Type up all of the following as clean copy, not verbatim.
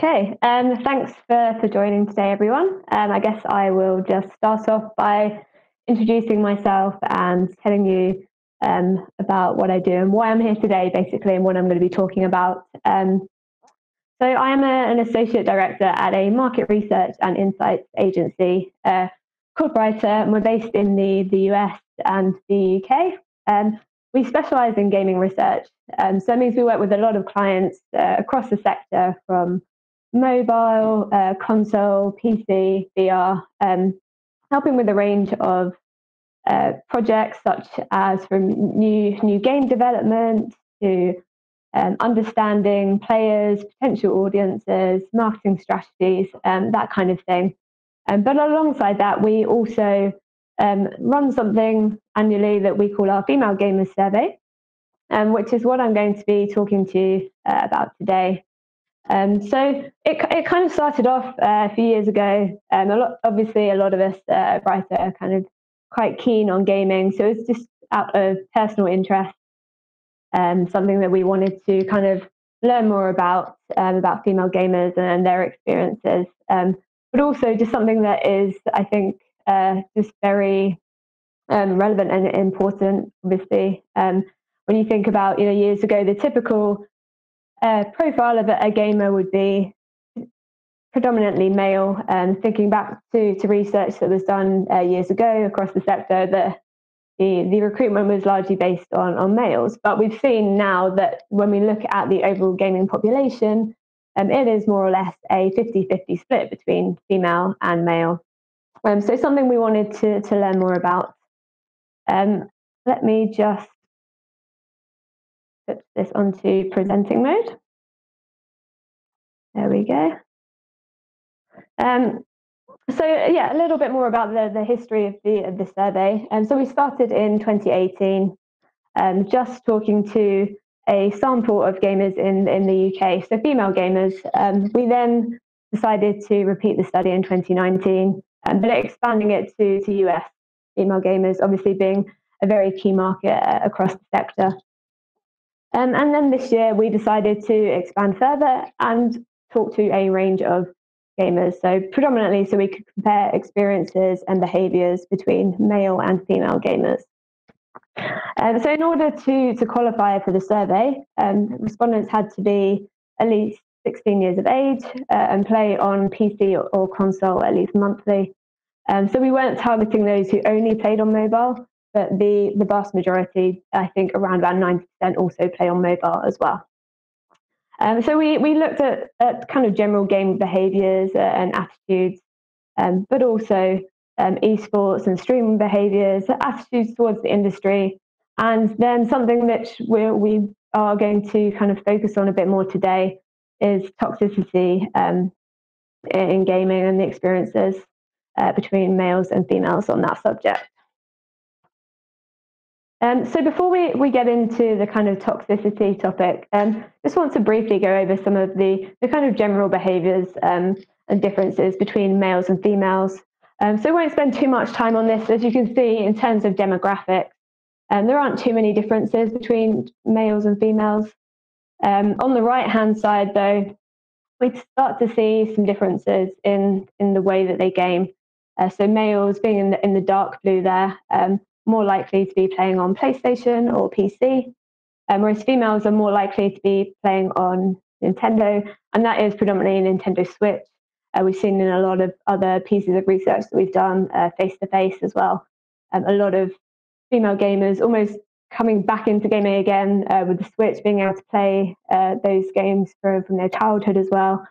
Okay, thanks for joining today, everyone. I guess I will just start off by introducing myself and telling you about what I do and why I'm here today, basically, and what I'm going to be talking about. So I am an associate director at a market research and insights agency called Bryter, and we're based in the US and the UK. We specialize in gaming research, so that means we work with a lot of clients across the sector, from mobile, console, PC, VR, helping with a range of projects such as from new game development to understanding players, potential audiences, marketing strategies, that kind of thing. But alongside that, we also run something annually that we call our Female Gamers Survey, which is what I'm going to be talking to you about today. So it kind of started off a few years ago. Obviously, a lot of us at Bryter are kind of quite keen on gaming, so it's just out of personal interest, something that we wanted to kind of learn more about female gamers and their experiences, but also just something that is, I think, just very relevant and important. Obviously, when you think about years ago, the typical profile of a gamer would be predominantly male. Thinking back to research that was done years ago across the sector, the recruitment was largely based on males. But we've seen now that when we look at the overall gaming population, it is more or less a 50-50 split between female and male. So something we wanted to learn more about. Let me just put this onto presenting mode. There we go. So yeah, a little bit more about the history of the survey. So we started in 2018, just talking to a sample of gamers in the UK, so female gamers. We then decided to repeat the study in 2019, but expanding it to US female gamers, obviously being a very key market across the sector. And then this year we decided to expand further and talk to a range of gamers, so predominantly so we could compare experiences and behaviours between male and female gamers. So in order to qualify for the survey, respondents had to be at least 16 years of age and play on PC or console at least monthly. So we weren't targeting those who only played on mobile, but the vast majority, I think around about 90%, also play on mobile as well. So we looked at kind of general game behaviours and attitudes, but also esports and streaming behaviours, attitudes towards the industry, and then something that we are going to kind of focus on a bit more today is toxicity in gaming and the experiences between males and females on that subject. So before we get into the kind of toxicity topic, just want to briefly go over some of the kind of general behaviours and differences between males and females. So I won't spend too much time on this. As you can see, in terms of demographics, there aren't too many differences between males and females. On the right-hand side, though, we start to see some differences in the way that they game. So males, being in the dark blue there, more likely to be playing on PlayStation or PC, whereas females are more likely to be playing on Nintendo, and that is predominantly Nintendo Switch. We've seen in a lot of other pieces of research that we've done face-to-face as well. A lot of female gamers almost coming back into gaming again with the Switch, being able to play those games from their childhood as well.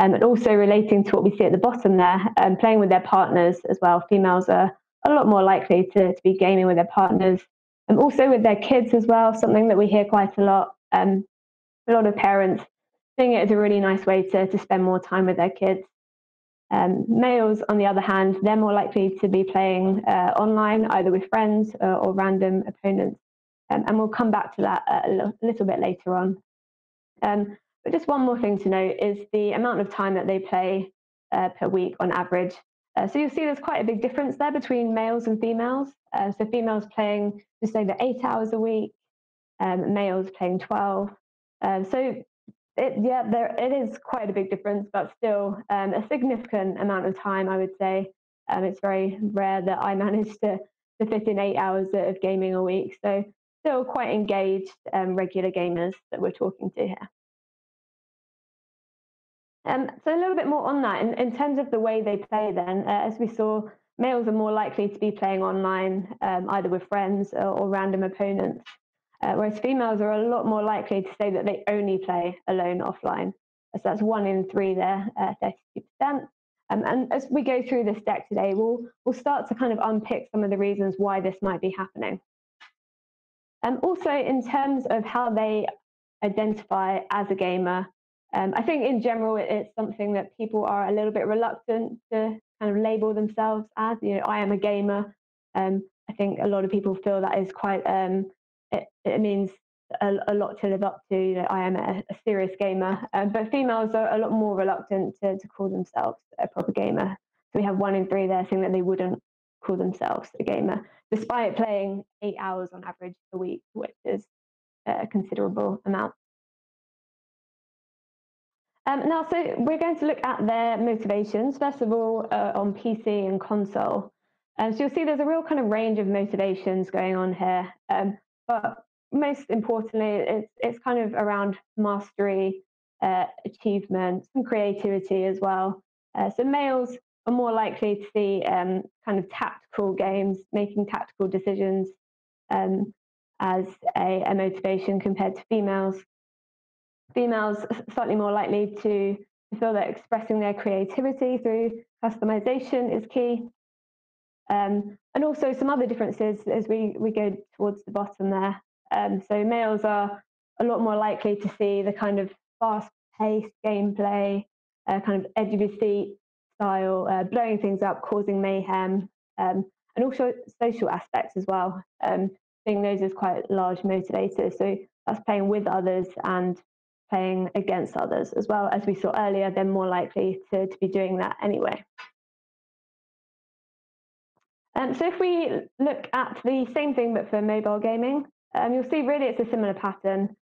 And also relating to what we see at the bottom there, playing with their partners as well. Females are a lot more likely to be gaming with their partners, and also with their kids as well, something that we hear quite a lot. A lot of parents seeing it as a really nice way to spend more time with their kids. Males, on the other hand, they're more likely to be playing online, either with friends or random opponents. And we'll come back to that a little bit later on. But just one more thing to note is the amount of time that they play per week on average. So you'll see there's quite a big difference there between males and females. So females playing just over 8 hours a week, males playing 12. So It is quite a big difference, but still a significant amount of time, I would say. It's very rare that I manage to fit in 8 hours of gaming a week. So still quite engaged, regular gamers that we're talking to here. So a little bit more on that. In terms of the way they play then, as we saw, males are more likely to be playing online, either with friends or random opponents, whereas females are a lot more likely to say that they only play alone offline. So that's 1 in 3 there, 32%. And as we go through this deck today, we'll start to kind of unpick some of the reasons why this might be happening. Also, in terms of how they identify as a gamer, I think in general it's something that people are a little bit reluctant to kind of label themselves as. I am a gamer. I think a lot of people feel that is quite, it means a lot to live up to. I am a serious gamer. But females are a lot more reluctant to call themselves a proper gamer. So we have 1 in 3 there saying that they wouldn't call themselves a gamer, despite playing 8 hours on average a week, which is a considerable amount. Now, so we're going to look at their motivations, first of all, on PC and console. So you'll see there's a real kind of range of motivations going on here. But most importantly, it's kind of around mastery, achievement, some creativity as well. So males are more likely to see kind of tactical games, making tactical decisions as a motivation compared to females. Females are slightly more likely to feel that expressing their creativity through customization is key. And also some other differences as we go towards the bottom there. So males are a lot more likely to see the kind of fast-paced gameplay, kind of edge of your seat style, blowing things up, causing mayhem, and also social aspects as well. Seeing those as quite large motivators. So that's playing with others and playing against others as well. As we saw earlier, they're more likely to be doing that anyway. So if we look at the same thing but for mobile gaming, you'll see really it's a similar pattern.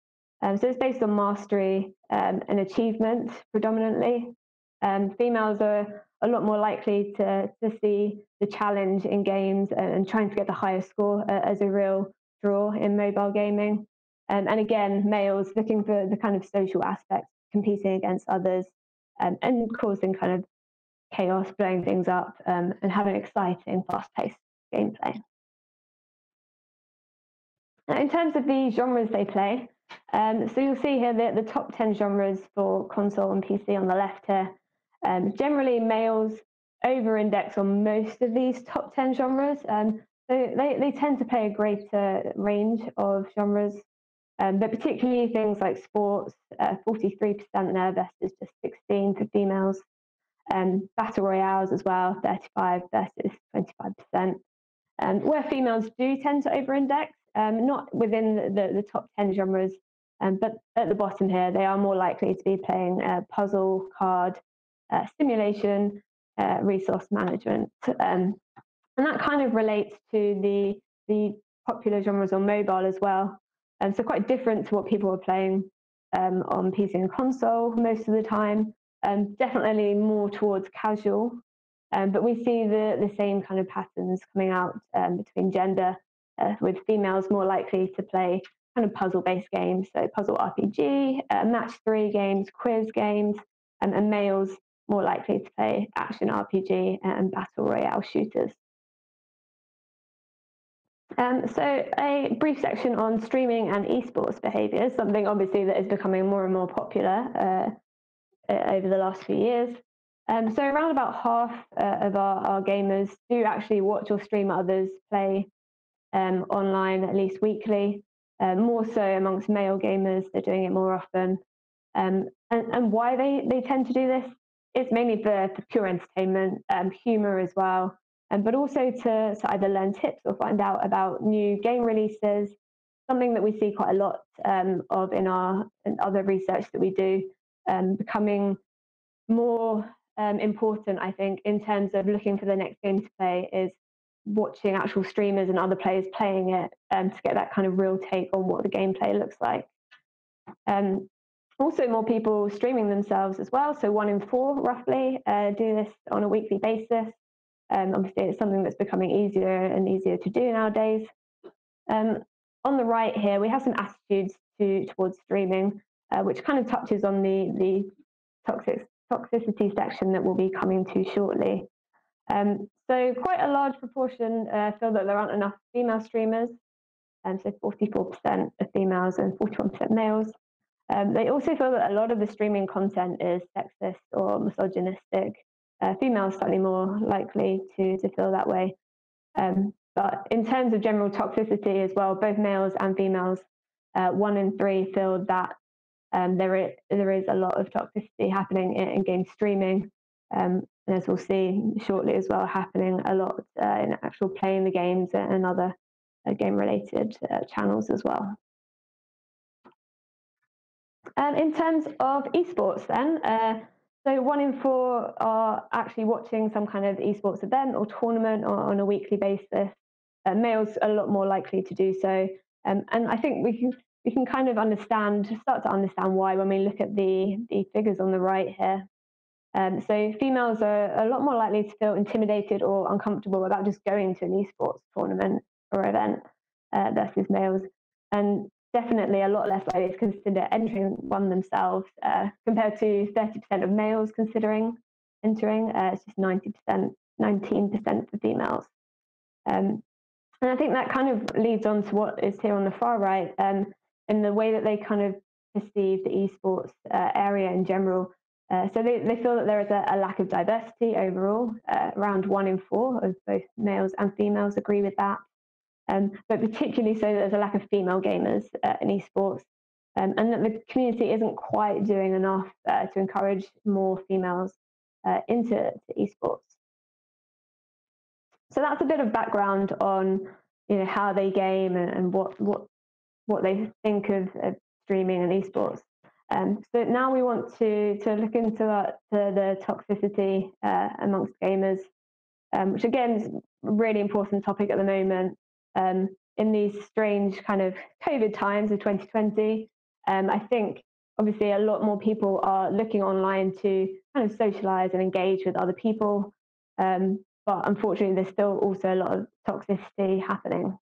So it's based on mastery and achievement predominantly. Females are a lot more likely to see the challenge in games and trying to get the highest score as a real draw in mobile gaming. And again, males looking for the kind of social aspect, competing against others and causing kind of chaos, blowing things up, and having exciting, fast-paced gameplay. Now, in terms of the genres they play, so you'll see here the top 10 genres for console and PC on the left here. Generally, males over-index on most of these top 10 genres, so they tend to play a greater range of genres, but particularly things like sports, 43% there versus just 16% for females. Battle royales as well, 35 versus 25%. Where females do tend to over-index, not within the top 10 genres, but at the bottom here, they are more likely to be playing puzzle, card, simulation, resource management. And that kind of relates to the popular genres on mobile as well. So quite different to what people are playing on PC and console most of the time. Definitely more towards casual, but we see the same kind of patterns coming out between gender, with females more likely to play kind of puzzle-based games, so puzzle RPG, match 3 games, quiz games, and males more likely to play action RPG and battle royale shooters. So a brief section on streaming and esports behaviours, something obviously that is becoming more and more popular over the last few years. So around about half of our gamers do actually watch or stream others play online at least weekly. More so amongst male gamers, they're doing it more often. And why they tend to do this is mainly for pure entertainment, humour as well, but also to either learn tips or find out about new game releases, something that we see quite a lot of in other research that we do, becoming more important, I think, in terms of looking for the next game to play, is watching actual streamers and other players playing it to get that kind of real take on what the gameplay looks like. Also, more people streaming themselves as well. So 1 in 4, roughly, do this on a weekly basis. Obviously, it's something that's becoming easier and easier to do nowadays. On the right here, we have some attitudes towards streaming, which kind of touches on the toxicity section that we'll be coming to shortly. So quite a large proportion feel that there aren't enough female streamers, so 44% of females and 41% males. They also feel that a lot of the streaming content is sexist or misogynistic. Females slightly more likely to feel that way. But in terms of general toxicity as well, both males and females, 1 in 3 feel that there is a lot of toxicity happening in game streaming, and as we'll see shortly as well, happening a lot in actual playing the games and other game-related channels as well. In terms of esports then, so 1 in 4 are actually watching some kind of esports event or tournament on a weekly basis. Males are a lot more likely to do so, and I think we can kind of start to understand why when we look at the figures on the right here. So females are a lot more likely to feel intimidated or uncomfortable about just going to an esports tournament or event versus males, and definitely a lot less likely to consider entering one themselves compared to 30% of males considering entering. It's just 19% for females. And I think that kind of leads on to what is here on the far right, in the way that they kind of perceive the esports area in general. So they feel that there is a lack of diversity overall. Around 1 in 4 of both males and females agree with that. But particularly so that there's a lack of female gamers in esports, and that the community isn't quite doing enough to encourage more females into esports. So that's a bit of background on how they game and what they think of streaming and esports. So now we want to look into the toxicity amongst gamers, which again is a really important topic at the moment. In these strange kind of COVID times of 2020, I think obviously a lot more people are looking online to kind of socialize and engage with other people. But unfortunately, there's still also a lot of toxicity happening.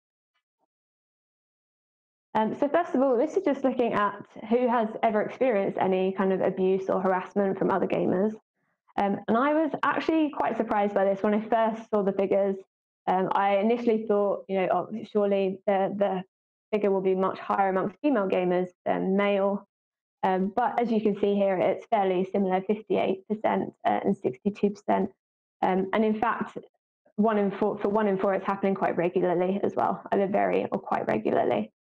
So first of all, this is just looking at who has ever experienced any kind of abuse or harassment from other gamers. And I was actually quite surprised by this when I first saw the figures. I initially thought, oh, surely the figure will be much higher amongst female gamers than male. But as you can see here, it's fairly similar, 58% and 62%. And in fact, 1 in 4, for 1 in 4, it's happening quite regularly as well, either very or quite regularly.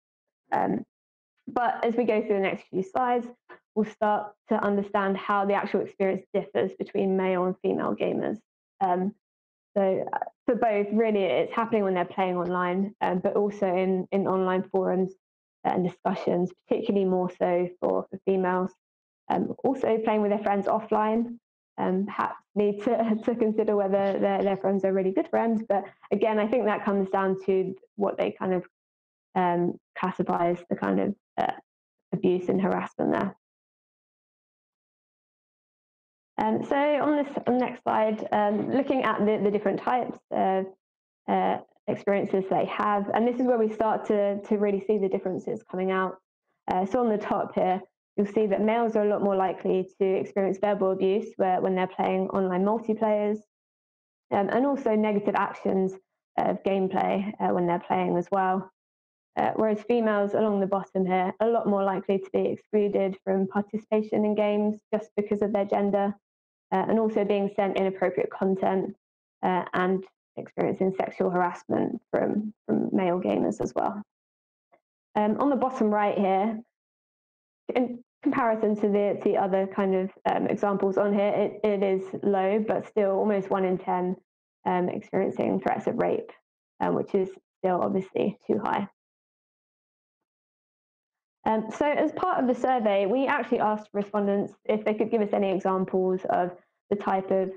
But as we go through the next few slides, we'll start to understand how the actual experience differs between male and female gamers. So for both, really, it's happening when they're playing online, but also in online forums and discussions, particularly more so for females. Also playing with their friends offline, perhaps need to consider whether their friends are really good friends. But again, I think that comes down to what they kind of classify as the kind of abuse and harassment there. So on the next slide, looking at the different types of experiences they have, and this is where we start to really see the differences coming out. So on the top here, you'll see that males are a lot more likely to experience verbal abuse when they're playing online multiplayers, and also negative actions of gameplay when they're playing as well. Whereas females along the bottom here are a lot more likely to be excluded from participation in games just because of their gender, and also being sent inappropriate content and experiencing sexual harassment from male gamers as well. On the bottom right here, in comparison to the other kind of examples on here, it is low, but still almost 1 in 10 experiencing threats of rape, which is still obviously too high. So as part of the survey, we actually asked respondents if they could give us any examples of the type of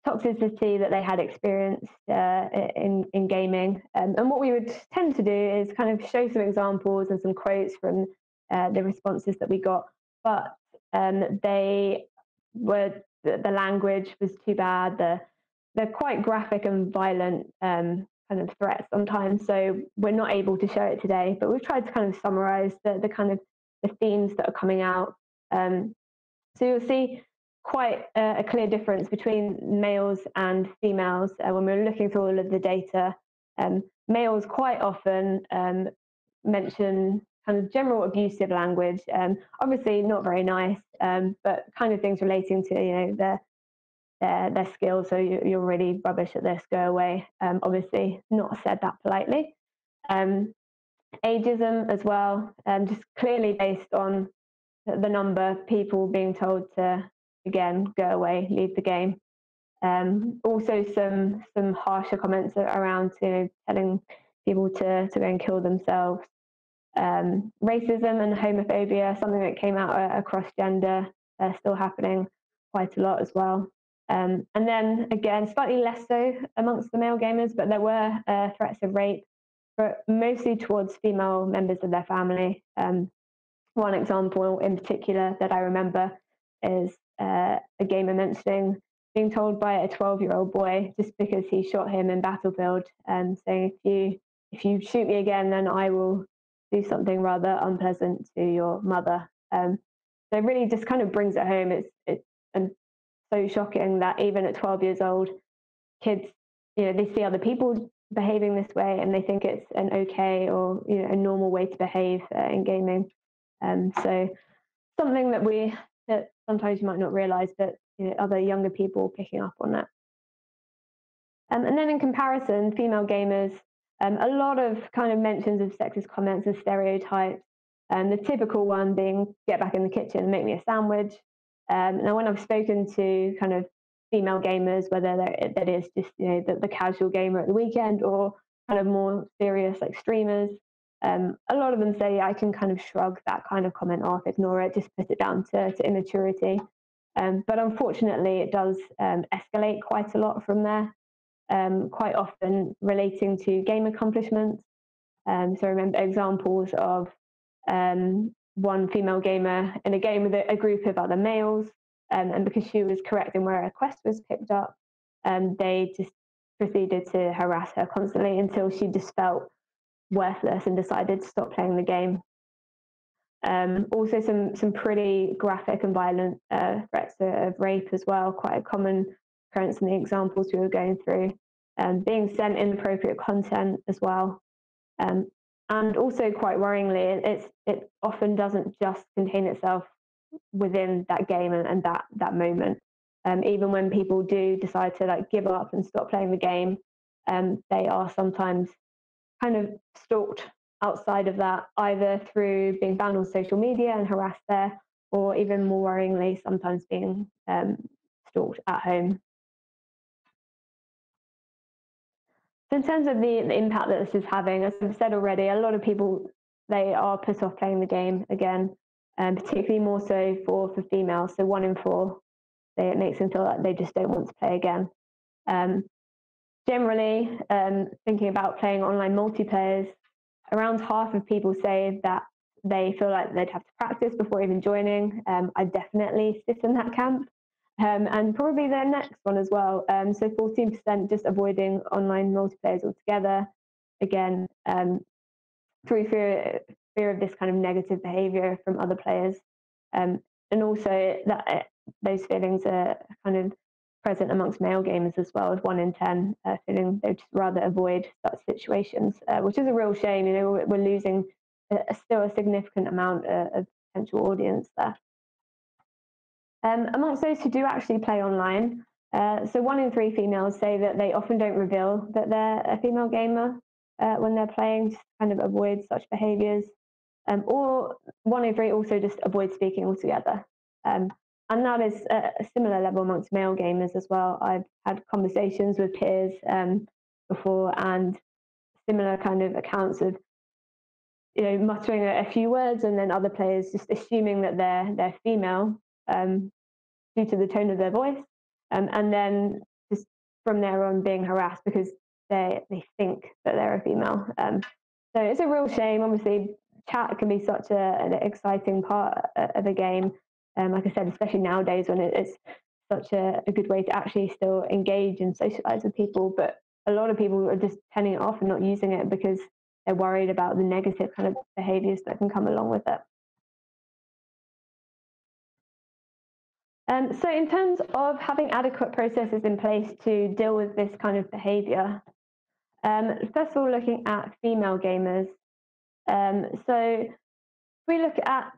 toxicity that they had experienced in gaming. And what we would tend to do is kind of show some examples and some quotes from the responses that we got. But they were the language was too bad. They're quite graphic and violent kind of threats sometimes, so we're not able to show it today. But we've tried to kind of summarize the kind of the themes that are coming out. So you'll see quite a clear difference between males and females when we're looking through all of the data. Males quite often mention kind of general abusive language, obviously not very nice, but kind of things relating to their skills. So you're really rubbish at this, go away. Obviously not said that politely. Ageism as well, just clearly based on the number of people being told to, again, go away, leave the game. Also some harsher comments around telling people to go and kill themselves. Racism and homophobia, something that came out across gender, still happening quite a lot as well. And then again, slightly less so amongst the male gamers, but there were threats of rape, but mostly towards female members of their family. One example in particular that I remember is a gamer mentioning being told by a 12-year-old boy, just because he shot him in Battlefield, saying, if you shoot me again, then I will do something rather unpleasant to your mother. So it really just kind of brings it home. It's so shocking that even at 12 years old, kids, they see other people behaving this way and they think it's an okay or a normal way to behave in gaming. So something that sometimes you might not realize, but other younger people picking up on that. And then in comparison, female gamers, a lot of kind of mentions of sexist comments and stereotypes. The typical one being, get back in the kitchen and make me a sandwich. Now, when I've spoken to kind of female gamers, whether that is just the casual gamer at the weekend or kind of more serious like streamers, a lot of them say I can kind of shrug that kind of comment off, ignore it, just put it down to immaturity. But unfortunately, it does escalate quite a lot from there, quite often relating to game accomplishments. So I remember examples of one female gamer in a game with a group of other males, and because she was correct in where her quest was picked up, they just proceeded to harass her constantly until she just felt worthless and decided to stop playing the game. Also some pretty graphic and violent threats of rape as well, quite a common occurrence in the examples we were going through, being sent inappropriate content as well. And also quite worryingly, it often doesn't just contain itself within that game and that moment. Even when people do decide to give up and stop playing the game, they are sometimes kind of stalked outside of that, either through being banned on social media and harassed there, or even more worryingly, sometimes being stalked at home. So in terms of the impact that this is having, as I've said already, a lot of people, they are put off playing the game again, particularly more so for females. So 1 in 4, it makes them feel like they just don't want to play again. Generally, thinking about playing online multiplayers, around half of people say that they feel like they'd have to practice before even joining. I definitely sit in that camp. And probably the next one as well. So 14% just avoiding online multiplayers altogether. Again, through fear of this kind of negative behavior from other players. And also that those feelings are kind of present amongst male gamers as well, with 1 in 10 feeling they'd just rather avoid such situations, which is a real shame. We're losing still a significant amount of potential audience there. Amongst those who do actually play online, so 1 in 3 females say that they often don't reveal that they're a female gamer when they're playing, just kind of avoid such behaviours. Or 1 in 3 also just avoid speaking altogether. And that is a similar level amongst male gamers as well. I've had conversations with peers before, and similar kind of accounts of muttering a few words, and then other players just assuming that they're female due to the tone of their voice, and then just from there on being harassed because they think that they're a female. So it's a real shame. Obviously, chat can be such an exciting part of a game, like I said, especially nowadays when it's such a good way to actually still engage and socialize with people. But a lot of people are just turning it off and not using it because they're worried about the negative kind of behaviors that can come along with it. So in terms of having adequate processes in place to deal with this kind of behavior, first of all, looking at female gamers. So if we look at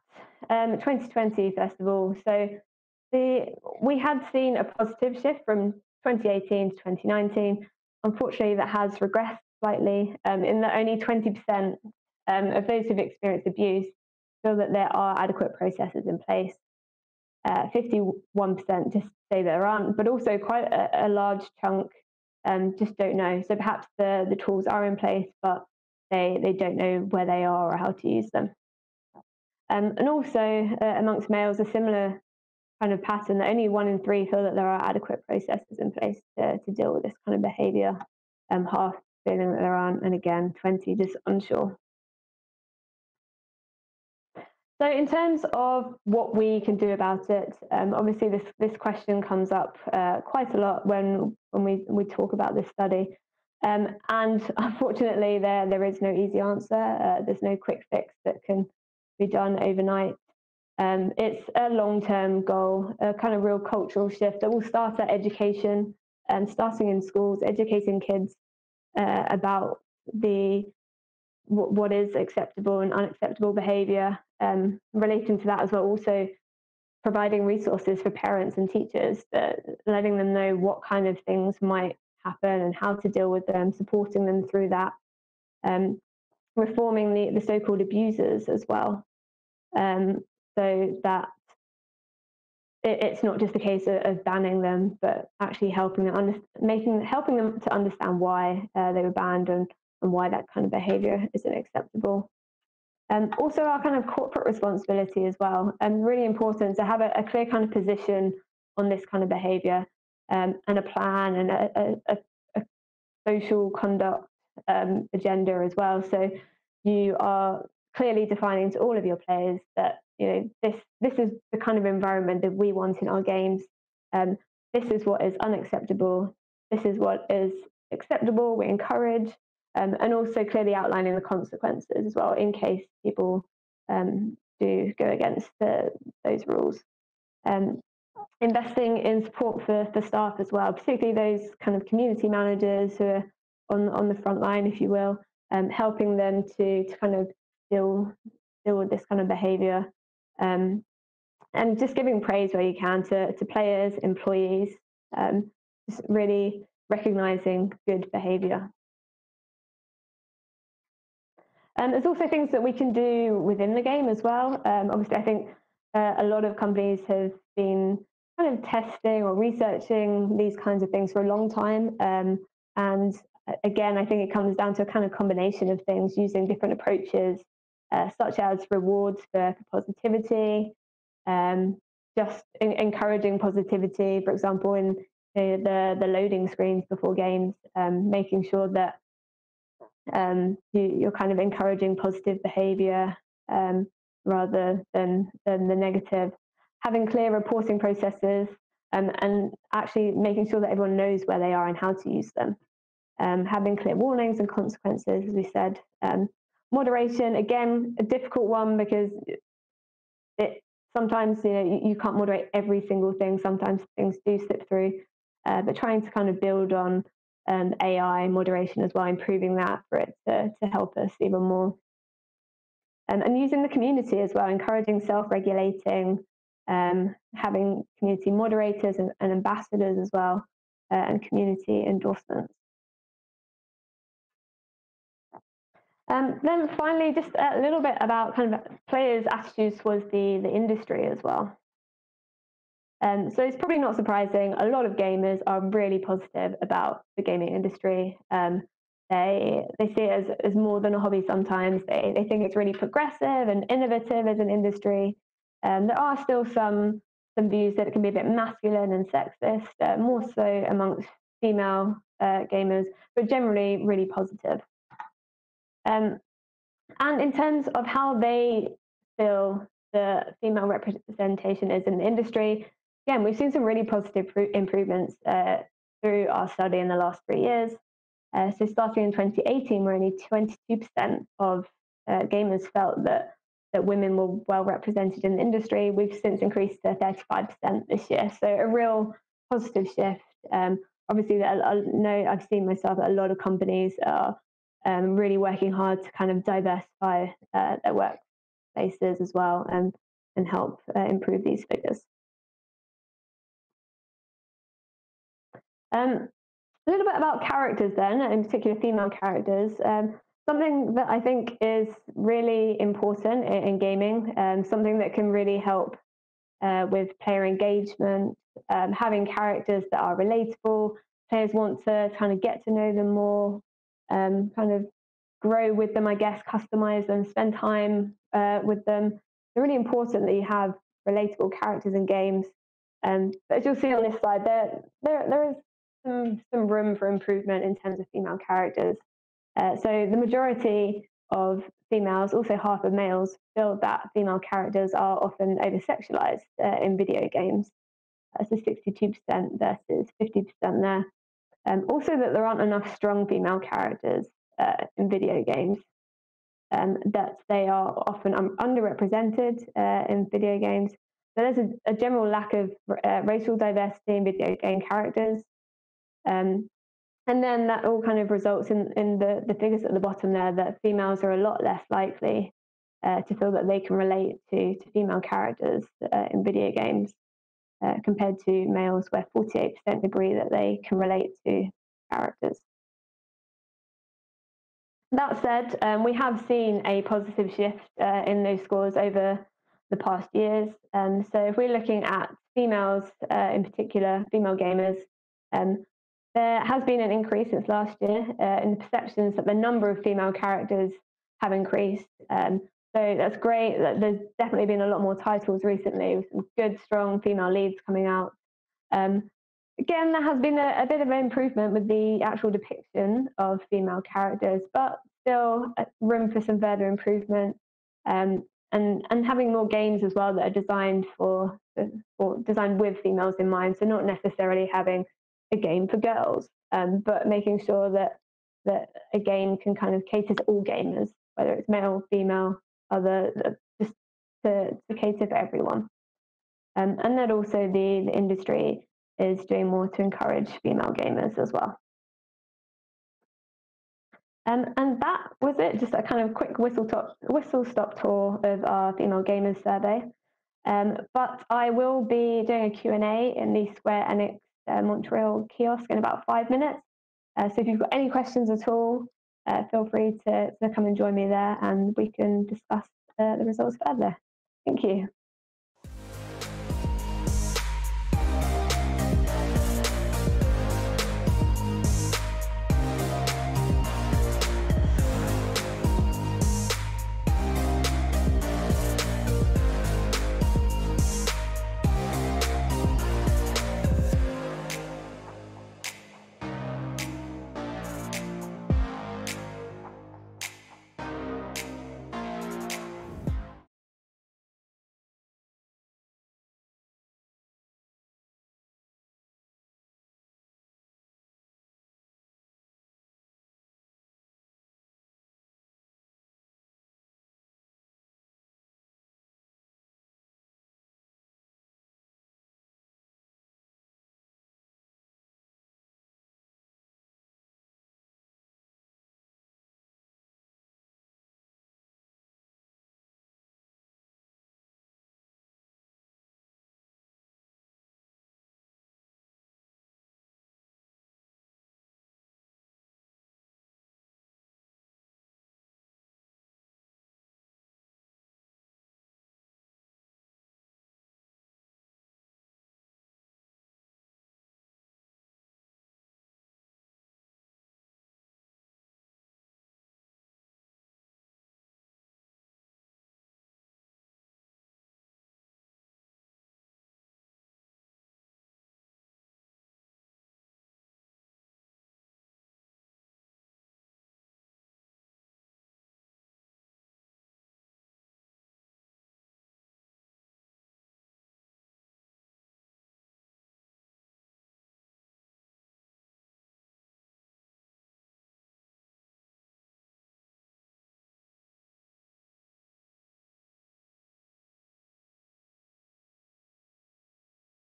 2020, first of all, so we had seen a positive shift from 2018 to 2019. Unfortunately, that has regressed slightly in that only 20% of those who've experienced abuse feel that there are adequate processes in place. 51% just say there aren't, but also quite a large chunk just don't know. So perhaps the tools are in place, but they don't know where they are or how to use them. And also amongst males, a similar kind of pattern that only 1 in 3 feel that there are adequate processes in place to deal with this kind of behavior. Half feeling that there aren't, and again, 20 just unsure. So in terms of what we can do about it, obviously this question comes up quite a lot when we talk about this study. And unfortunately, there is no easy answer. There's no quick fix that can be done overnight. It's a long-term goal, a kind of real cultural shift that will start at education, starting in schools, educating kids about what is acceptable and unacceptable behavior. Relating to that as well, also providing resources for parents and teachers, letting them know what kind of things might happen and how to deal with them, supporting them through that, reforming the so-called abusers as well, so that it's not just a case of banning them, but actually helping them helping them to understand why they were banned and why that kind of behavior isn't acceptable. Also our kind of corporate responsibility as well, and really important to have a clear kind of position on this kind of behavior, and a plan and a social conduct agenda as well. So you are clearly defining to all of your players that this is the kind of environment that we want in our games. This is what is unacceptable. This is what is acceptable. We encourage. And also clearly outlining the consequences as well in case people do go against those rules. Investing in support for staff as well, particularly those kind of community managers who are on the front line, if you will, helping them to kind of deal with this kind of behaviour, and just giving praise where you can to players, employees, just really recognising good behaviour. There's also things that we can do within the game as well. Obviously, I think a lot of companies have been kind of testing or researching these kinds of things for a long time. And again, I think it comes down to a kind of combination of things, using different approaches, such as rewards for positivity, just encouraging positivity, for example, in the loading screens before games, making sure that you're kind of encouraging positive behavior rather than the negative. Having clear reporting processes, and actually making sure that everyone knows where they are and how to use them. Having clear warnings and consequences, as we said. Moderation, again, a difficult one because sometimes you can't moderate every single thing. Sometimes things do slip through, but trying to kind of build on AI moderation as well, improving that for it to help us even more. And using the community as well, encouraging self-regulating, having community moderators and ambassadors as well, and community endorsements. Then finally, just a little bit about kind of players' attitudes towards the industry as well. So it's probably not surprising, a lot of gamers are really positive about the gaming industry. They see it as more than a hobby sometimes. They think it's really progressive and innovative as an industry. There are still some views that it can be a bit masculine and sexist, more so amongst female gamers, but generally really positive. And in terms of how they feel the female representation is in the industry, again, we've seen some really positive improvements through our study in the last 3 years. So starting in 2018, where only 22% of gamers felt that women were well represented in the industry, we've since increased to 35% this year. So a real positive shift. Obviously, I know I've seen myself that a lot of companies are really working hard to kind of diversify their workplaces as well, and help improve these figures. A little bit about characters then, in particular female characters. Something that I think is really important in gaming, something that can really help with player engagement, having characters that are relatable. Players want to kind of get to know them more, kind of grow with them, I guess, customize them, spend time with them. It's really important that you have relatable characters in games. But as you'll see on this slide, there is some room for improvement in terms of female characters. So the majority of females, also half of males, feel that female characters are often over-sexualized in video games. So 62% versus 50% there. Also that there aren't enough strong female characters in video games, that they are often underrepresented in video games. So there's a general lack of racial diversity in video game characters. And then that all kind of results in the figures at the bottom there, that females are a lot less likely to feel that they can relate to female characters in video games compared to males, where 48% agree that they can relate to characters. That said, we have seen a positive shift in those scores over the past years. So if we're looking at females, in particular female gamers, there has been an increase since last year in the perceptions that the number of female characters have increased. So that's great. There's definitely been a lot more titles recently, with some good, strong female leads coming out. Again, there has been a bit of an improvement with the actual depiction of female characters, but still room for some further improvement. And having more games as well that are designed designed with females in mind. So not necessarily having a game for girls, but making sure that a game can kind of cater to all gamers, whether it's male, female, other, just to cater for everyone. And that also the industry is doing more to encourage female gamers as well. And that was it, just a kind of quick whistle-stop tour of our female gamers survey. But I will be doing a Q&A in the Square Enix Montreal kiosk in about 5 minutes. So if you've got any questions at all, feel free to come and join me there, and we can discuss the results further. Thank you.